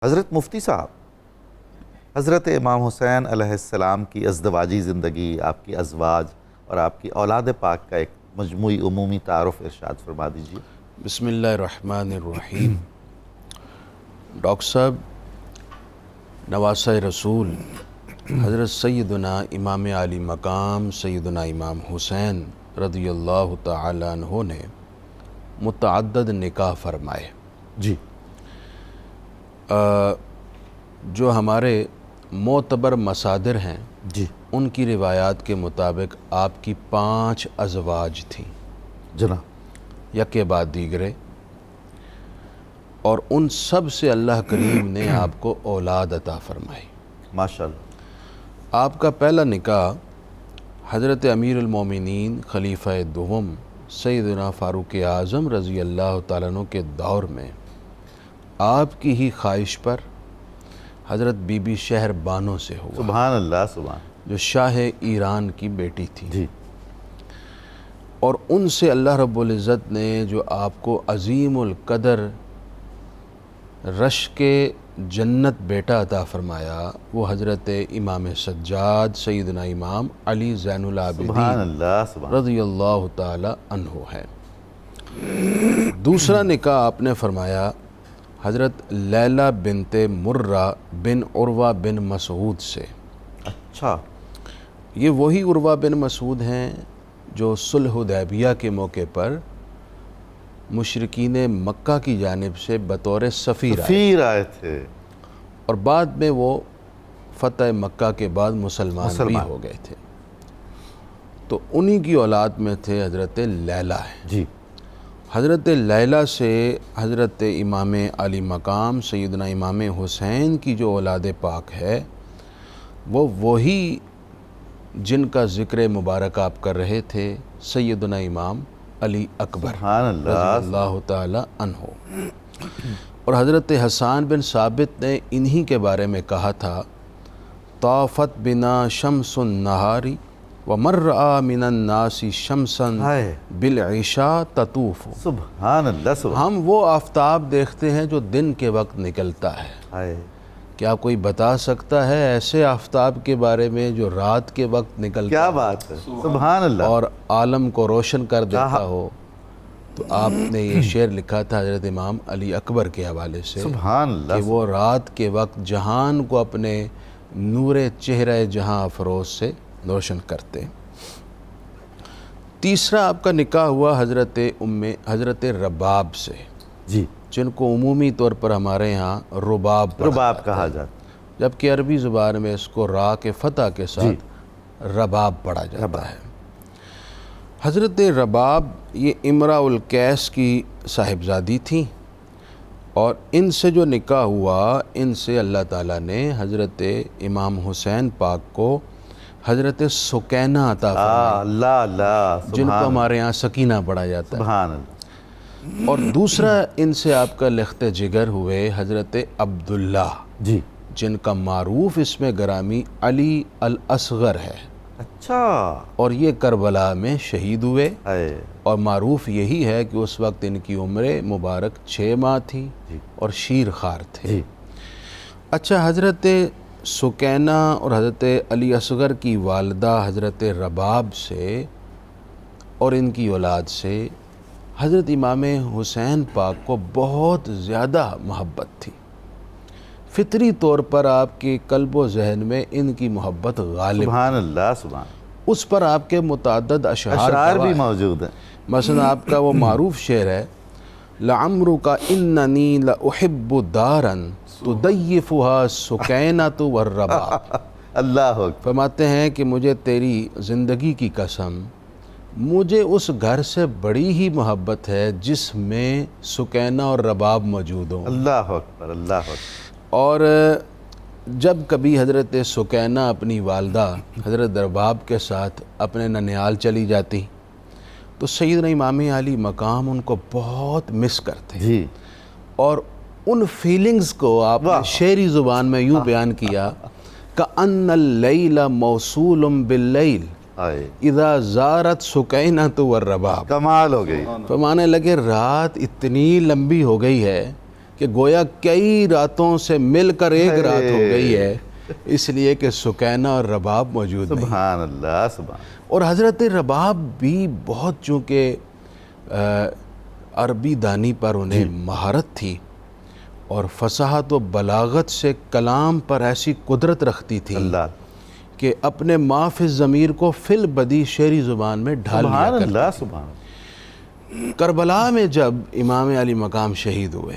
حضرت مفتی صاحب، حضرت امام حسین علیہ السلام کی ازدواجی زندگی، آپ کی ازواج اور آپ کی اولاد پاک کا ایک مجموعی عمومی تعارف ارشاد فرما دیجیے۔ بسم اللہ الرحمن الرحیم۔ ڈاکٹر صاحب، نواسہ رسول حضرت سیدنا امام علی مقام سیدنا امام حسین رضی اللہ تعالی عنہ نے متعدد نکاح فرمائے۔ جی۔ جو ہمارے معتبر مصادر ہیں جی ان کی روایات کے مطابق آپ کی 5 ازواج تھیں، جناب، یکے بعد دیگرے، اور ان سب سے اللہ کریم نے آپ کو اولاد عطا فرمائی۔ ماشاءاللہ۔ آپ کا پہلا نکاح حضرت امیر المومنین خلیفہ دوم سیدنا فاروق اعظم رضی اللہ تعالیٰ عنہ کے دور میں آپ کی ہی خواہش پر حضرت بی بی شہر بانو سے ہوا، سبحان اللہ، سبحان۔ جو شاہ ایران کی بیٹی تھی، جی۔ اور ان سے اللہ رب العزت نے جو آپ کو عظیم القدر رشک جنت بیٹا عطا فرمایا، وہ حضرت امام سجاد سیدنا امام علی زین سبحان العابدین اللہ، سبحان۔ رضی اللہ تعالی عنہ ہے۔ دوسرا نکاح آپ نے فرمایا حضرت لیلہ بنت مرہ بن عروہ بن مسعود سے۔ اچھا۔ یہ وہی عروہ بن مسعود ہیں جو صلح حدیبیہ کے موقع پر مشرکین مکہ کی جانب سے بطور سفیر آئے تھے، اور بعد میں وہ فتح مکہ کے بعد مسلمان بھی ہو گئے تھے۔ تو انہی کی اولاد میں تھے حضرت لیلہ ہیں۔ جی۔ حضرت لیلہ سے حضرت امام علی مقام سیدنا امام حسین کی جو اولاد پاک ہے، وہ وہی جن کا ذکر مبارک آپ کر رہے تھے، سیدنا امام علی اکبر سبحان رضی اللہ۔ اللہ تعالی عنہ۔ اور حضرت حسان بن ثابت نے انہی کے بارے میں کہا تھا، طافت بنا شمس النہار ومن رأى من الناس شمسا بالعشاء تطوف۔ سبحان اللہ، سبحان۔ ہم وہ آفتاب دیکھتے ہیں جو دن کے وقت نکلتا ہے، کیا کوئی بتا سکتا ہے ایسے آفتاب کے بارے میں جو رات کے وقت نکلتا کیا ہے بات ہے، سبحان اللہ، اور عالم کو روشن کر دیتا ہو؟ تو آپ نے یہ شعر لکھا تھا حضرت امام علی اکبر کے حوالے سے سبحان اللہ، کہ وہ رات کے وقت جہان کو اپنے نور چہرہ جہاں افروز سے روشن کرتے۔ تیسرا آپ کا نکاح ہوا حضرت رباب سے، جی، جن کو عمومی طور پر ہمارے ہاں رباب کہا جاتا، جبکہ عربی زبان میں اس کو را کے فتح کے ساتھ رباب پڑھا جاتا ہے۔ حضرت رباب یہ امراء القیس کی صاحبزادی تھیں، اور ان سے جو نکاح ہوا، ان سے اللہ تعالیٰ نے حضرت امام حسین پاک کو حضرت سکینہ عطا فرمائی، اللہ اللہ، جن کو ہمارے یہاں سکینہ پڑھا جاتا ہے۔ سبحان اللہ۔ اور دوسرا ان سے آپ کا لخت جگر ہوئے حضرت عبداللہ، جی۔ جن کا معروف اسم گرامی علی الاصغر ہے، اچھا۔ اور یہ کربلا میں شہید ہوئے، ہے۔ اور معروف یہی ہے کہ اس وقت ان کی عمر مبارک 6 ماہ تھی اور شیر خوار تھے۔ جی۔ اچھا، حضرت سکینہ اور حضرت علی اصغر کی والدہ حضرت رباب سے اور ان کی اولاد سے حضرت امام حسین پاک کو بہت زیادہ محبت تھی۔ فطری طور پر آپ کے قلب و ذہن میں ان کی محبت غالب، سبحان اللہ، سبحان۔ اس پر آپ کے متعدد اشعار بھی موجود ہیں۔ مثلا آپ کا وہ معروف شعر ہے، لَعَمْرُكَ إِنَّنِي لَأُحِبُّ دَارًا تُضَيِّفُهَا السُّكَيْنَةُ وَالرَّبَابُ۔ اللہ فرماتے ہیں کہ مجھے تیری زندگی کی قسم، مجھے اس گھر سے بڑی ہی محبت ہے جس میں سکینہ اور رباب موجود ہوں۔ اللہ اکبر، اللہ اکبر۔ اور جب کبھی حضرت سکینہ اپنی والدہ حضرت رباب کے ساتھ اپنے ننیال چلی جاتی تو سیدنا امام علی مقام ان کو بہت مس کرتے، جی۔ اور ان فیلنگز کو آپ نے شعری زبان میں یوں بیان کیا، کأن اللیل موصول باللیل اذا زارت سکینۃ والرباب۔ کمال ہو گئی۔ فرمانے لگے رات اتنی لمبی ہو گئی ہے کہ گویا کئی راتوں سے مل کر ایک رات ہو گئی ہے، اس لیے کہ سکینہ اور رباب موجود نہیں۔ سبحان اللہ، سبحان اور حضرت رباب بھی بہت چونکہ عربی دانی پر انہیں مہارت تھی اور فصاحت و بلاغت سے کلام پر ایسی قدرت رکھتی تھی اللہ، کہ اپنے ما فی الضمیر کو فی البدیہہ شعری زبان میں ڈھال لیا سبحان کرتی اللہ، تھی۔ سبحان کربلا میں جب امام علی مقام شہید ہوئے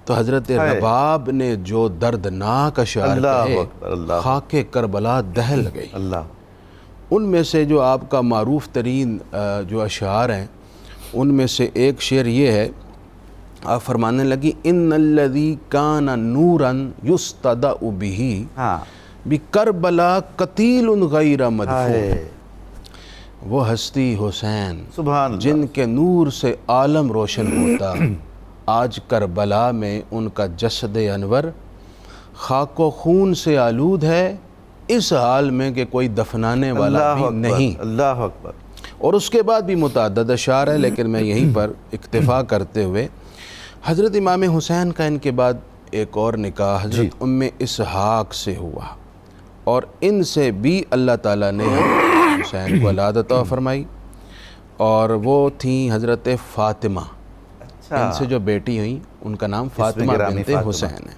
تو حضرت رباب نے جو دردناک اشعار اللہ کہے، اکبر، اللہ خاک کربلا دہل گئی۔ اللہ، ان میں سے جو آپ کا معروف ترین جو اشعار ہیں ان میں سے ایک شعر یہ ہے، آپ فرمانے لگی ان الذی کان نورا یستدع بہ ہاں، بکربلا قتیل غیر مدفون۔ ہائے، وہ ہستی حسین سبحان اللہ، جن کے نور سے عالم روشن ہوتا، آج کربلا میں ان کا جسد انور خاک و خون سے آلود ہے، اس حال میں کہ کوئی دفنانے والا اللہ بھی نہیں۔ اکبر، اللہ اکبر، اور اس کے بعد بھی متعدد اشعار ہے، لیکن میں یہیں پر اکتفا کرتے ہوئے حضرت امام حسین کا ان کے بعد ایک اور نکاح حضرت ام اسحاق سے ہوا، اور ان سے بھی اللہ تعالیٰ نے حضرت حسین کو اولاد عطا فرمائی، اور وہ تھیں حضرت فاطمہ۔ ان سے جو بیٹی ہوئیں ان کا نام فاطمہ بنت حسین ہے۔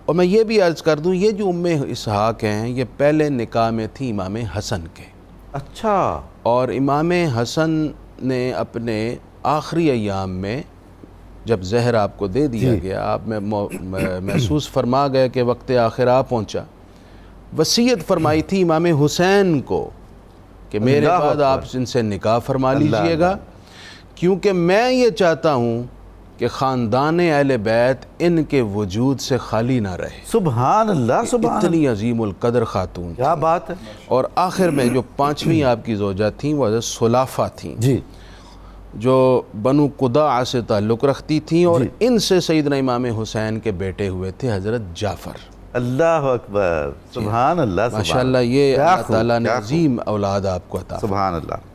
اور میں یہ بھی عرض کر دوں، یہ جو ام اسحاق ہیں یہ پہلے نکاح میں تھی امام حسن کے، اچھا، اور امام حسن نے اپنے آخری ایام میں جب زہر آپ کو دے دیا گیا، آپ میں محسوس فرما گئے کہ وقت آخر آ پہنچا، وصیت فرمائی تھی امام حسین کو کہ میرے بعد آپ ان سے نکاح فرما لیجئے گا، کیونکہ میں یہ چاہتا ہوں کہ خاندان اہل بیت ان کے وجود سے خالی نہ رہے۔ سبحان اللہ، سبحان اللہ، اتنی عظیم القدر خاتون، کیا بات ہے، اور آخر میں جو پانچویں آپ کی زوجہ تھیں وہ حضرت سلافہ تھیں، جی، جو بنو قداع سے تعلق رکھتی تھیں، اور ان سے سیدنا امام حسین کے بیٹے ہوئے تھے حضرت جعفر۔ اللہ اکبر، سبحان اللہ، ماشاءاللہ، یہ کیا اللہ خوب، تعالیٰ نے کیا خوب، عظیم اولاد آپ کو عطا فرمائی۔ سبحان اللہ۔